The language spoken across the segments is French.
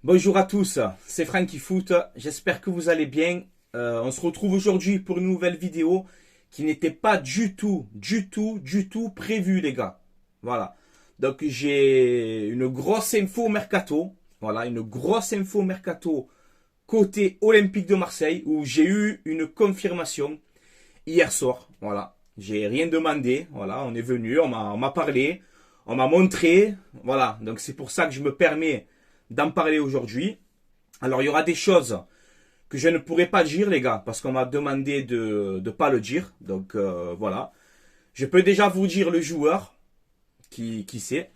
Bonjour à tous, c'est Franky Foot, j'espère que vous allez bien. On se retrouve aujourd'hui pour une nouvelle vidéo qui n'était pas du tout prévue les gars. Voilà, donc j'ai une grosse info mercato, voilà, une grosse info mercato côté Olympique de Marseille où j'ai eu une confirmation hier soir, voilà. J'ai rien demandé, voilà, on est venu, on m'a parlé, on m'a montré, voilà. Donc c'est pour ça que je me permets d'en parler aujourd'hui. Alors il y aura des choses que je ne pourrai pas dire les gars, parce qu'on m'a demandé de ne pas le dire. Donc voilà. Je peux déjà vous dire le joueur qui c'est.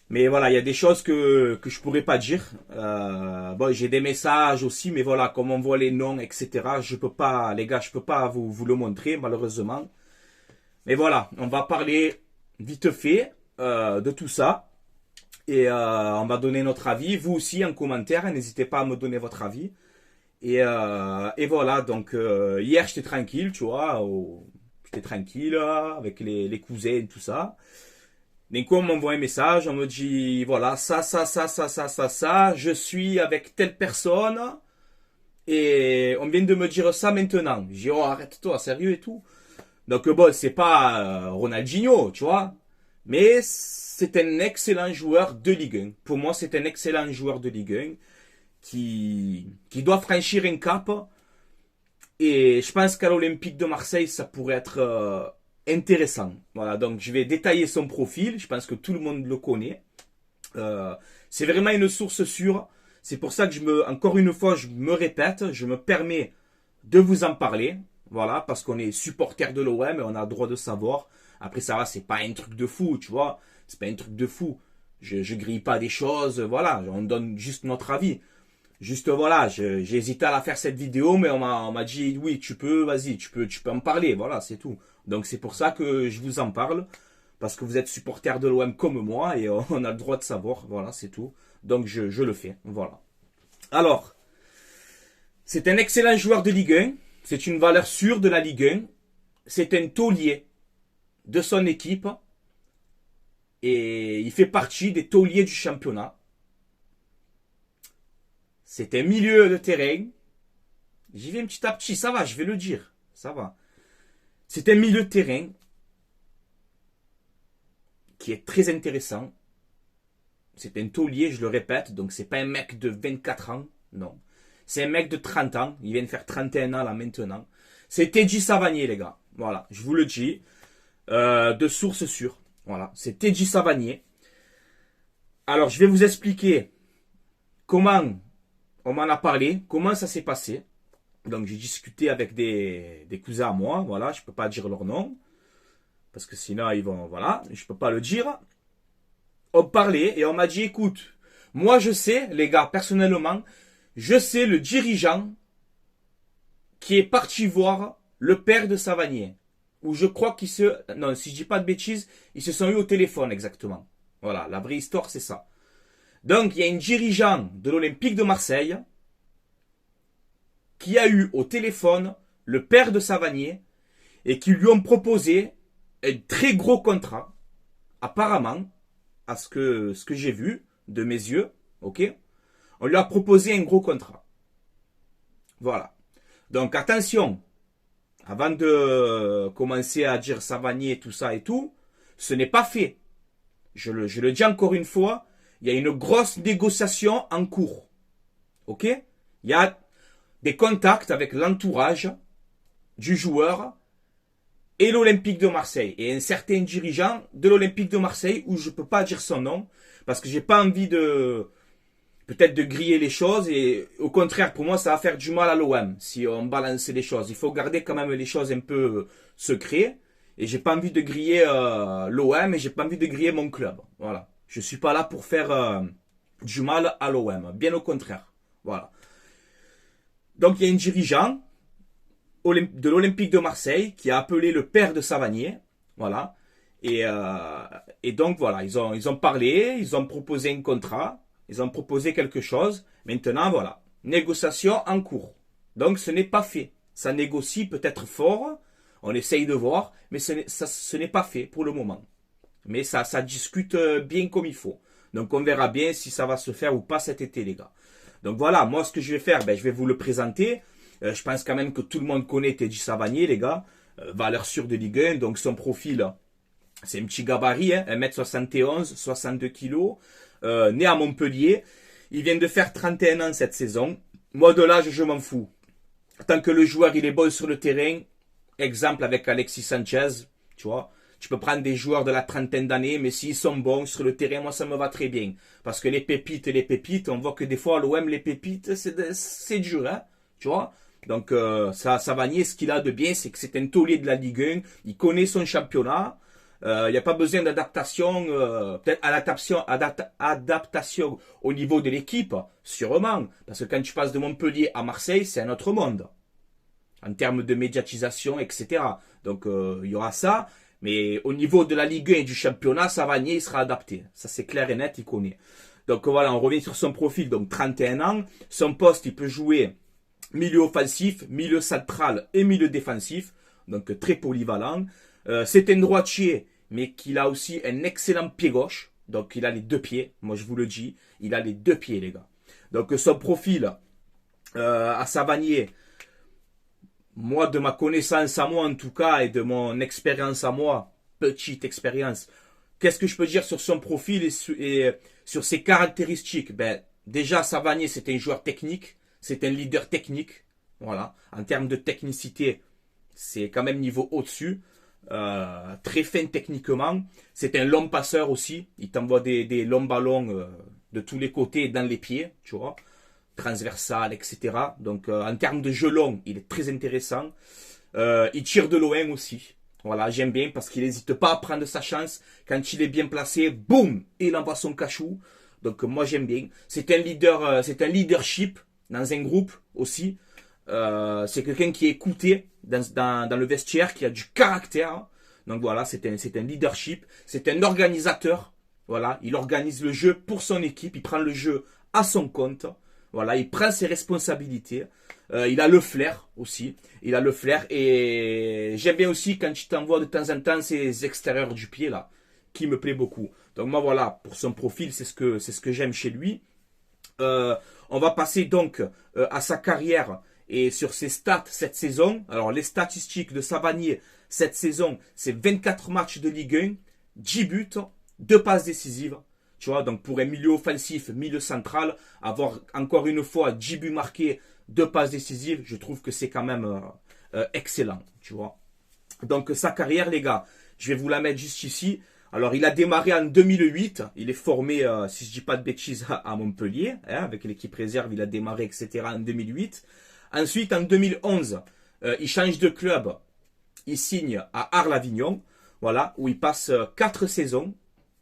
Mais voilà, il y a des choses que je pourrais pas dire. Bon, j'ai des messages aussi, mais voilà, comme on voit les noms, etc. Je peux pas, les gars, je peux pas vous le montrer, malheureusement. Mais voilà, on va parler vite fait de tout ça. Et on va donner notre avis. Vous aussi en commentaire, n'hésitez pas à me donner votre avis. Et voilà, donc hier j'étais tranquille, tu vois. J'étais tranquille avec les cousins et tout ça. D'un coup on m'envoie un message, on me dit voilà, ça, je suis avec telle personne. Et on vient de me dire ça maintenant. Je dis oh arrête-toi, sérieux et tout. Donc bon, c'est pas Ronaldinho, tu vois. Mais c'est un excellent joueur de Ligue 1. Pour moi, c'est un excellent joueur de Ligue 1 qui doit franchir un cap. Et je pense qu'à l'Olympique de Marseille, ça pourrait être intéressant. Voilà, donc je vais détailler son profil. Je pense que tout le monde le connaît. C'est vraiment une source sûre. C'est pour ça que encore une fois, je me répète, je me permets de vous en parler. Voilà, parce qu'on est supporter de l'OM et on a le droit de savoir. Après, ça va, c'est pas un truc de fou, tu vois. C'est pas un truc de fou. Je grille pas des choses, voilà. On donne juste notre avis. Juste, voilà, j'ai hésité à la faire cette vidéo, mais on m'a dit, oui, tu peux, vas-y, tu peux en parler, voilà, c'est tout. Donc, c'est pour ça que je vous en parle. Parce que vous êtes supporter de l'OM comme moi et on a le droit de savoir, voilà, c'est tout. Donc, je le fais, voilà. Alors, c'est un excellent joueur de Ligue 1. C'est une valeur sûre de la Ligue 1. C'est un taulier de son équipe. Et il fait partie des tauliers du championnat. C'est un milieu de terrain. J'y vais petit à petit, ça va, je vais le dire. Ça va. C'est un milieu de terrain qui est très intéressant. C'est un taulier, je le répète, donc c'est pas un mec de 24 ans, non. C'est un mec de 30 ans, il vient de faire 31 ans là maintenant. C'est Teddy Savanier les gars, voilà, je vous le dis, de source sûre. Voilà, c'est Teddy Savanier. Alors je vais vous expliquer comment on m'en a parlé, comment ça s'est passé. Donc j'ai discuté avec des cousins à moi, voilà, je peux pas dire leur nom, parce que sinon ils vont, voilà, je peux pas le dire. On parlait et on m'a dit écoute, moi je sais, les gars, personnellement, je sais le dirigeant qui est parti voir le père de Savanier. Ou je crois qu'ils se... Non, si je dis pas de bêtises, ils se sont eu au téléphone exactement. Voilà, la vraie histoire c'est ça. Donc il y a un dirigeant de l'Olympique de Marseille qui a eu au téléphone le père de Savanier et qui lui ont proposé un très gros contrat, apparemment, à ce que j'ai vu de mes yeux, ok. On lui a proposé un gros contrat. Voilà. Donc attention, avant de commencer à dire Savanier, tout ça et tout, ce n'est pas fait. Je le dis encore une fois, il y a une grosse négociation en cours. Ok. Il y a des contacts avec l'entourage du joueur et l'Olympique de Marseille. Et un certain dirigeant de l'Olympique de Marseille, où je ne peux pas dire son nom, parce que j'ai pas envie peut-être de griller les choses, et au contraire, pour moi, ça va faire du mal à l'OM, si on balance les choses. Il faut garder quand même les choses un peu secrètes, et j'ai pas envie de griller l'OM, et j'ai pas envie de griller mon club. Voilà. Je suis pas là pour faire du mal à l'OM, bien au contraire. Voilà. Donc il y a un dirigeant de l'Olympique de Marseille qui a appelé le père de Savanier, voilà. Et donc voilà, ils ont parlé, ils ont proposé un contrat, ils ont proposé quelque chose. Maintenant voilà, négociation en cours. Donc ce n'est pas fait. Ça négocie peut-être fort, on essaye de voir, mais ce n'est pas fait pour le moment. Mais ça discute bien comme il faut. Donc on verra bien si ça va se faire ou pas cet été, les gars. Donc voilà, moi ce que je vais faire, je vais vous le présenter. Je pense quand même que tout le monde connaît Teddy Savanier, les gars. Valeur sûre de Ligue 1, donc son profil, c'est un petit gabarit, hein, 1m71, 62 kg, né à Montpellier. Il vient de faire 31 ans cette saison. Moi de l'âge, je m'en fous. Tant que le joueur il est bon sur le terrain, exemple avec Alexis Sanchez, tu vois. Tu peux prendre des joueurs de la trentaine d'années, mais s'ils sont bons sur le terrain, moi ça me va très bien. Parce que les pépites, on voit que des fois à l'OM, les pépites, c'est dur, hein, tu vois. Donc Savanier, ce qu'il a de bien, c'est que c'est un taulier de la Ligue 1, il connaît son championnat, il n'y a pas besoin d'adaptation, peut-être adaptation au niveau de l'équipe, sûrement. Parce que quand tu passes de Montpellier à Marseille, c'est un autre monde. En termes de médiatisation, etc. Donc il y aura ça. Mais au niveau de la Ligue 1 et du championnat, Savanier il sera adapté. Ça c'est clair et net, il connaît. Donc voilà, on revient sur son profil. Donc 31 ans. Son poste, il peut jouer milieu offensif, milieu central et milieu défensif. Donc très polyvalent. C'est un droitier, mais qu'il a aussi un excellent pied gauche. Donc il a les deux pieds. Moi je vous le dis, il a les deux pieds, les gars. Donc son profil à Savanier, moi, de ma connaissance à moi en tout cas, et de mon expérience à moi, petite expérience, qu'est-ce que je peux dire sur son profil et sur ses caractéristiques? Déjà, Savanier, c'est un joueur technique, c'est un leader technique. Voilà, en termes de technicité, c'est quand même niveau au-dessus. Très fin techniquement. C'est un long passeur aussi. Il t'envoie des longs ballons de tous les côtés et dans les pieds, tu vois. Transversal, etc. Donc en termes de jeu long, il est très intéressant. Il tire de loin aussi. Voilà, j'aime bien parce qu'il n'hésite pas à prendre sa chance. Quand il est bien placé, boum, il envoie son cachou. Donc moi j'aime bien. C'est un leader, c'est un leadership dans un groupe aussi. C'est quelqu'un qui est écouté dans le vestiaire, qui a du caractère. Donc voilà, c'est un leadership. C'est un organisateur. Voilà, il organise le jeu pour son équipe. Il prend le jeu à son compte. Voilà, il prend ses responsabilités. Il a le flair aussi. Il a le flair. Et j'aime bien aussi quand tu t'envoies de temps en temps ces extérieurs du pied là, qui me plaît beaucoup. Donc moi voilà, pour son profil, c'est ce que j'aime chez lui. On va passer donc à sa carrière et sur ses stats cette saison. Alors les statistiques de Savanier cette saison, c'est 24 matchs de Ligue 1, 10 buts, 2 passes décisives. Tu vois, donc pour un milieu offensif, milieu central, avoir encore une fois 10 buts marqués, 2 passes décisives, je trouve que c'est quand même excellent, tu vois. Donc sa carrière, les gars, je vais vous la mettre juste ici. Alors il a démarré en 2008, il est formé, si je dis pas de bêtises, à Montpellier, hein, avec l'équipe réserve, il a démarré, etc. en 2008. Ensuite, en 2011, il change de club, il signe à Arles-Avignon, voilà, où il passe 4 saisons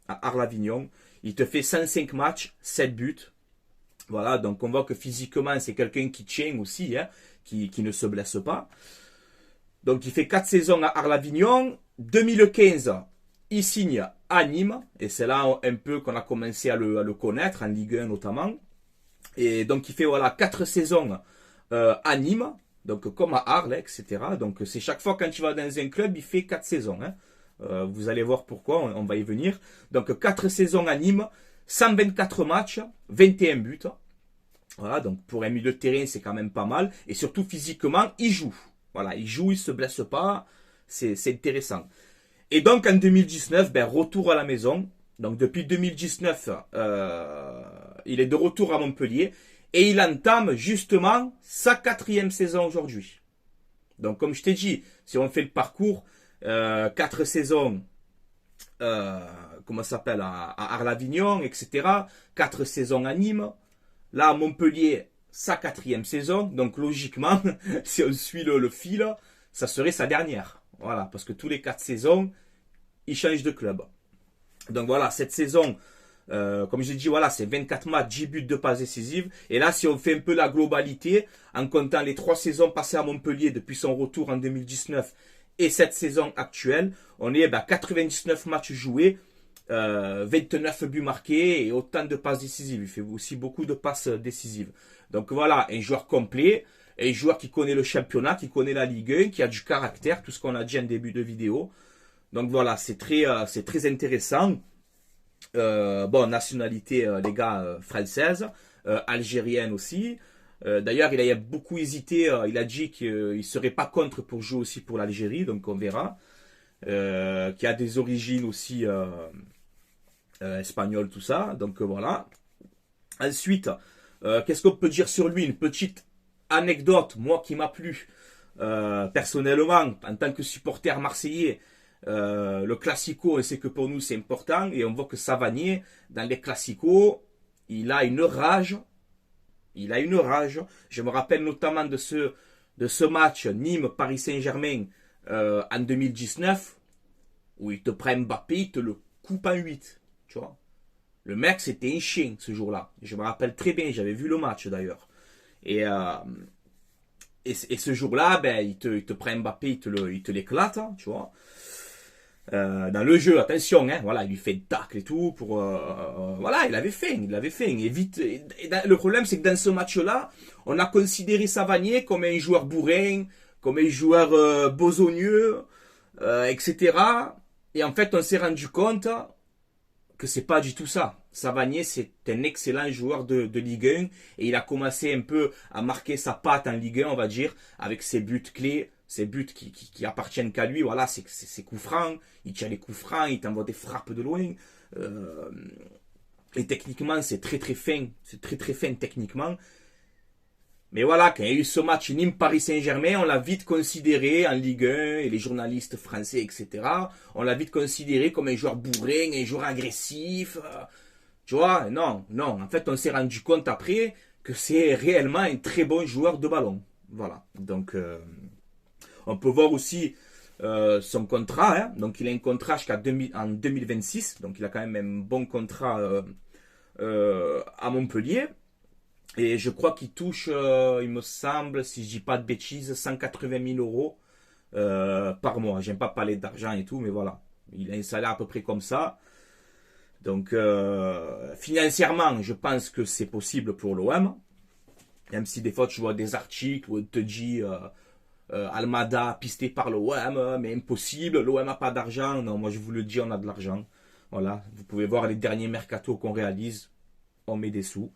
à Arles-Avignon. Il te fait 105 matchs, 7 buts. Voilà, donc on voit que physiquement, c'est quelqu'un qui tient aussi, hein, qui ne se blesse pas. Donc il fait 4 saisons à Arles-Avignon. 2015, il signe à Nîmes. Et c'est là un peu qu'on a commencé à le connaître, en Ligue 1 notamment. Et donc il fait voilà 4 saisons à Nîmes. Donc comme à Arles, etc. Donc c'est chaque fois quand tu vas dans un club, il fait 4 saisons. Hein. Vous allez voir pourquoi, on va y venir. Donc 4 saisons à Nîmes, 124 matchs, 21 buts. Voilà, donc pour un milieu de terrain, c'est quand même pas mal. Et surtout physiquement, il joue. Voilà, il joue, il se blesse pas. C'est intéressant. Et donc en 2019, retour à la maison. Donc depuis 2019, il est de retour à Montpellier. Et il entame justement sa 4e saison aujourd'hui. Donc comme je t'ai dit, si on fait le parcours, 4 saisons, comment ça s'appelle, à Arles-Avignon, etc. 4 saisons à Nîmes. Là, à Montpellier, sa 4e saison. Donc, logiquement, si on suit le fil, ça serait sa dernière. Voilà, parce que tous les 4 saisons, il change de club. Donc voilà, cette saison, comme je dis, voilà, c'est 24 matchs, 10 buts, 2 passes décisives. Et là, si on fait un peu la globalité, en comptant les 3 saisons passées à Montpellier depuis son retour en 2019 et cette saison actuelle, on est à 99 matchs joués, 29 buts marqués et autant de passes décisives. Il fait aussi beaucoup de passes décisives. Donc voilà, un joueur complet, un joueur qui connaît le championnat, qui connaît la Ligue 1, qui a du caractère, tout ce qu'on a dit en début de vidéo. Donc voilà, c'est très intéressant. Bon, nationalité, les gars, française, algérienne aussi. D'ailleurs, il a beaucoup hésité. Il a dit qu'il serait pas contre pour jouer aussi pour l'Algérie, donc on verra. Qui a des origines aussi espagnoles, tout ça. Donc voilà. Ensuite, qu'est-ce qu'on peut dire sur lui? Une petite anecdote, moi qui m'a plu personnellement en tant que supporter marseillais. Le classico, on sait que pour nous c'est important et on voit que Savanier, dans les classicos, il a une rage. Il a une rage. Je me rappelle notamment de ce match Nîmes-Paris Saint-Germain en 2019 où il te prend Mbappé, il te le coupe en 8. Tu vois. Le mec, c'était un chien ce jour-là. Je me rappelle très bien, j'avais vu le match d'ailleurs. Et ce jour-là, ben, il te prend Mbappé, il te l'éclate, hein, tu vois. Dans le jeu, attention, hein, voilà, il lui fait une tacle et tout pour, voilà, il avait faim. Et vite, le problème, c'est que dans ce match-là, on a considéré Savanier comme un joueur bourrin, comme un joueur besogneux, etc. Et en fait, on s'est rendu compte que c'est pas du tout ça. Savanier, c'est un excellent joueur de Ligue 1 et il a commencé un peu à marquer sa patte en Ligue 1, on va dire, avec ses buts clés, ses buts qui appartiennent qu'à lui. Voilà, c'est ses coups francs, il tient les coups francs, il t'envoie des frappes de loin. Et techniquement, c'est très très fin, techniquement. Mais voilà, quand il y a eu ce match Nîmes-Paris Saint-Germain, on l'a vite considéré en Ligue 1, et les journalistes français, etc., on l'a vite considéré comme un joueur bourrin, un joueur agressif. Tu vois, non. En fait, on s'est rendu compte après que c'est réellement un très bon joueur de ballon. Voilà. Donc, on peut voir aussi son contrat. Hein. Donc, il a un contrat jusqu'en 2026. Donc, il a quand même un bon contrat à Montpellier. Et je crois qu'il touche, il me semble, si je dis pas de bêtises, 180 000 euros par mois. J'aime pas parler d'argent et tout, mais voilà. Il a un salaire à peu près comme ça. Donc, financièrement, je pense que c'est possible pour l'OM. Même si des fois, tu vois des articles où on te dit Almada pisté par l'OM, mais impossible, l'OM n'a pas d'argent. Non, moi je vous le dis, on a de l'argent. Voilà, vous pouvez voir les derniers mercatos qu'on réalise, on met des sous.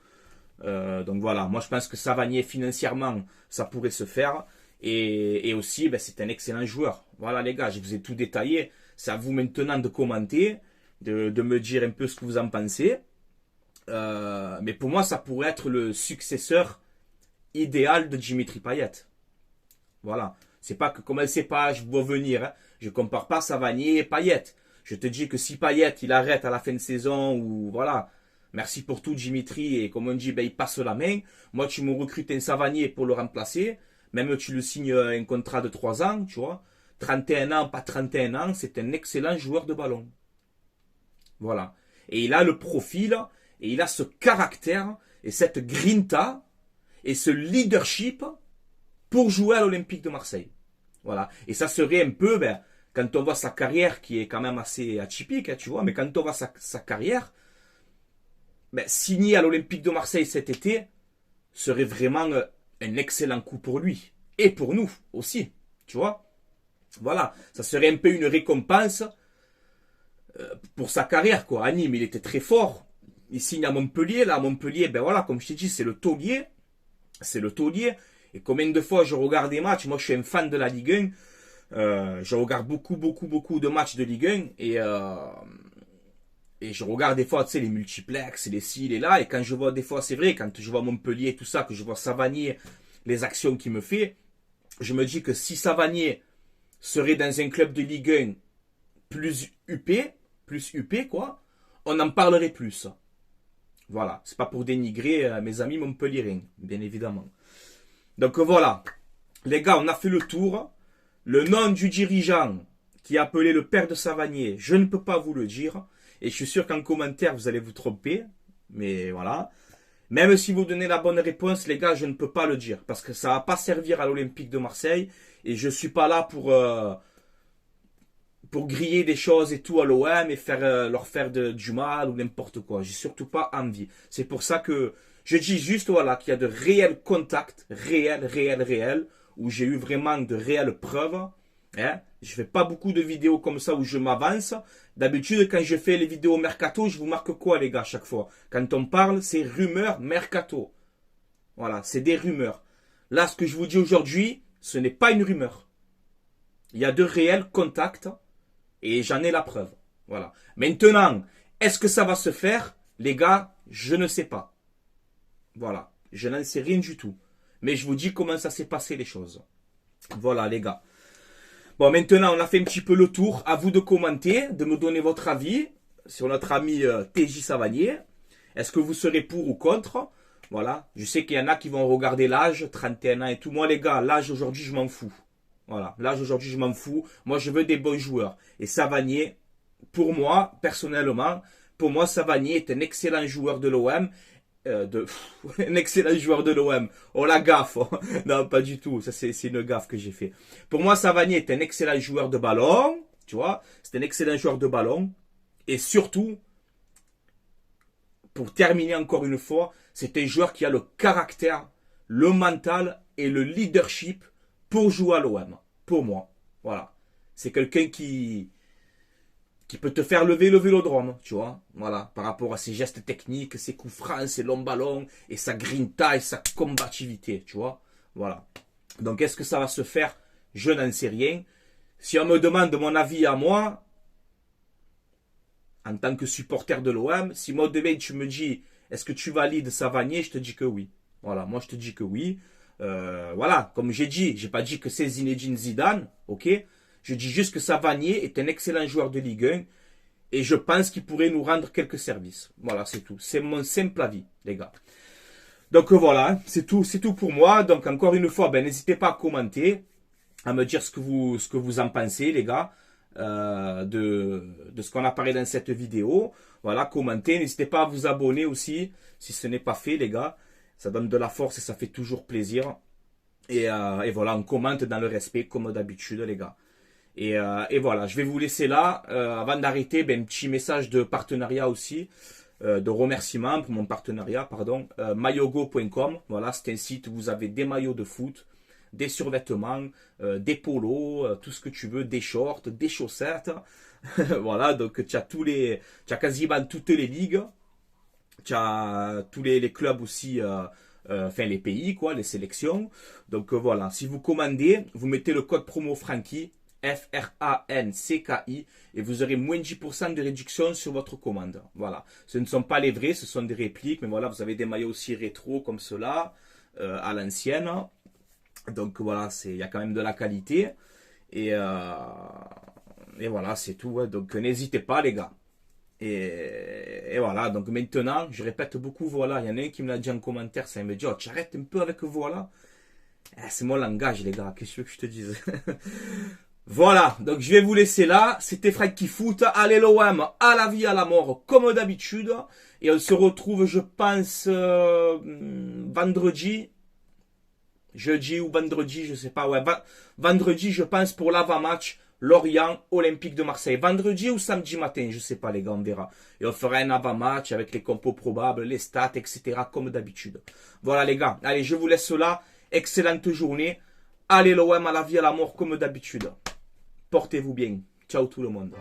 Donc voilà, moi je pense que Savanier financièrement ça pourrait se faire et aussi ben, c'est un excellent joueur. Voilà les gars, je vous ai tout détaillé, c'est à vous maintenant de commenter, de me dire un peu ce que vous en pensez. Mais pour moi ça pourrait être le successeur idéal de Dimitri Payet. Voilà, c'est pas que comme elle sait pas, je vois venir, hein. Je compare pas Savanier et Payet. Je te dis que si Payet il arrête à la fin de saison ou voilà. Merci pour tout, Dimitri. Et comme on dit, ben, il passe la main. Moi, tu me recrutes un Savanier pour le remplacer. Même tu le signes un contrat de 3 ans, tu vois. 31 ans, pas 31 ans. C'est un excellent joueur de ballon. Voilà. Et il a le profil, et il a ce caractère, et cette grinta, et ce leadership pour jouer à l'Olympique de Marseille. Voilà. Et ça serait un peu, ben, quand on voit sa carrière, qui est quand même assez atypique, hein, tu vois, mais quand on voit sa carrière, ben, signer à l'Olympique de Marseille cet été serait vraiment un excellent coup pour lui. Et pour nous aussi. Tu vois? Voilà. Ça serait un peu une récompense pour sa carrière, quoi. À Nîmes, il était très fort. Il signe à Montpellier. Là, à Montpellier, ben voilà, comme je t'ai dit, c'est le taulier. C'est le taulier. Et combien de fois je regarde des matchs? Moi, je suis un fan de la Ligue 1. Je regarde beaucoup de matchs de Ligue 1. Et je regarde des fois, tu sais, les multiplex, les ci, les là. Et quand je vois des fois, c'est vrai, quand je vois Montpellier, tout ça, que je vois Savanier, les actions qu'il me fait, je me dis que si Savanier serait dans un club de Ligue 1 plus UP, quoi, on en parlerait plus. Voilà. C'est pas pour dénigrer mes amis montpelliérains, bien évidemment. Donc voilà. Les gars, on a fait le tour. Le nom du dirigeant qui a appelé le père de Savanier, je ne peux pas vous le dire. Et je suis sûr qu'en commentaire, vous allez vous tromper. Mais voilà. Même si vous donnez la bonne réponse, les gars, je ne peux pas le dire. Parce que ça ne va pas servir à l'Olympique de Marseille. Et je ne suis pas là pour griller des choses et tout à l'OM et leur faire du mal ou n'importe quoi. J'ai surtout pas envie. C'est pour ça que je dis juste voilà, qu'il y a de réels contacts, réels, où j'ai eu vraiment de réelles preuves. Hein. Je fais pas beaucoup de vidéos comme ça où je m'avance. D'habitude, quand je fais les vidéos mercato, je vous marque quoi, les gars, à chaque fois? Quand on parle, c'est rumeurs mercato. Voilà, c'est des rumeurs. Là, ce que je vous dis aujourd'hui, ce n'est pas une rumeur. Il y a de réels contacts et j'en ai la preuve. Voilà. Maintenant, est-ce que ça va se faire? Les gars, je ne sais pas. Voilà. Je n'en sais rien du tout. Mais je vous dis comment ça s'est passé les choses. Voilà, les gars. Bon, maintenant, on a fait un petit peu le tour. À vous de commenter, de me donner votre avis sur notre ami TJ Savanier. Est-ce que vous serez pour ou contre? Voilà. Je sais qu'il y en a qui vont regarder l'âge, 31 ans et tout. Moi, les gars, l'âge aujourd'hui, je m'en fous. Voilà. L'âge aujourd'hui, je m'en fous. Moi, je veux des bons joueurs. Et Savanier, pour moi, personnellement, pour moi, Savanier est un excellent joueur de l'OM. Un excellent joueur de l'OM. Oh la gaffe. Non, pas du tout. Ça, c'est une gaffe que j'ai fait. Pour moi, Savanier est un excellent joueur de ballon. Tu vois, c'est un excellent joueur de ballon. Et surtout, pour terminer encore une fois, c'est un joueur qui a le caractère, le mental et le leadership pour jouer à l'OM. Pour moi. Voilà. C'est quelqu'un qui peut te faire lever le vélodrome, tu vois, voilà, par rapport à ses gestes techniques, ses coups francs, ses longs ballons, et sa grinta et sa combativité, tu vois, voilà. Donc, est-ce que ça va se faire? Je n'en sais rien. Si on me demande mon avis à moi, en tant que supporter de l'OM, si moi demain tu me dis, est-ce que tu valides Savanier, je te dis que oui. Voilà, moi je te dis que oui. Voilà, comme j'ai dit, j'ai pas dit que c'est Zinedine Zidane, ok? Je dis juste que Savanier est un excellent joueur de Ligue 1 et je pense qu'il pourrait nous rendre quelques services. Voilà, c'est tout. C'est mon simple avis, les gars. Donc voilà, c'est tout pour moi. Donc encore une fois, n'hésitez pas à commenter, à me dire ce que vous en pensez, les gars, de ce qu'on a parlé dans cette vidéo. Voilà, commentez. N'hésitez pas à vous abonner aussi, si ce n'est pas fait, les gars. Ça donne de la force et ça fait toujours plaisir. Et voilà, on commente dans le respect, comme d'habitude, les gars. Et voilà, je vais vous laisser là. Avant d'arrêter, un petit message de partenariat aussi, de remerciement pour mon partenariat, pardon. Mayogo.com, voilà, c'est un site où vous avez des maillots de foot, des survêtements, des polos, tout ce que tu veux, des shorts, des chaussettes. Voilà, donc tu as quasiment toutes les ligues. Tu as tous les clubs aussi, enfin les pays, quoi, les sélections. Donc voilà, si vous commandez, vous mettez le code promo Francky, FRANCKI, et vous aurez moins de 10% de réduction sur votre commande. Voilà. Ce ne sont pas les vrais, ce sont des répliques, mais voilà, vous avez des maillots aussi rétro comme cela, à l'ancienne. Donc voilà, il y a quand même de la qualité. Et voilà, c'est tout. Ouais. Donc n'hésitez pas, les gars. Et voilà, donc maintenant, je répète beaucoup voilà. Il y en a un qui me l'a dit en commentaire, ça me dit, oh, tu arrêtes un peu avec voilà. C'est mon langage, les gars, qu'est-ce que je te dise? Voilà, donc je vais vous laisser là. C'était Francky Foot. Allez l'OM, à la vie, à la mort, comme d'habitude. Et on se retrouve, je pense, vendredi. Jeudi ou vendredi, je sais pas. Ouais, vendredi, je pense, pour l'avant-match Lorient Olympique de Marseille. Vendredi ou samedi matin, je sais pas, les gars, on verra. Et on fera un avant-match avec les compos probables, les stats, etc. comme d'habitude. Voilà, les gars. Allez, je vous laisse là. Excellente journée. Allez l'OM, à la vie, à la mort, comme d'habitude. Portez-vous bien. Ciao tout le monde.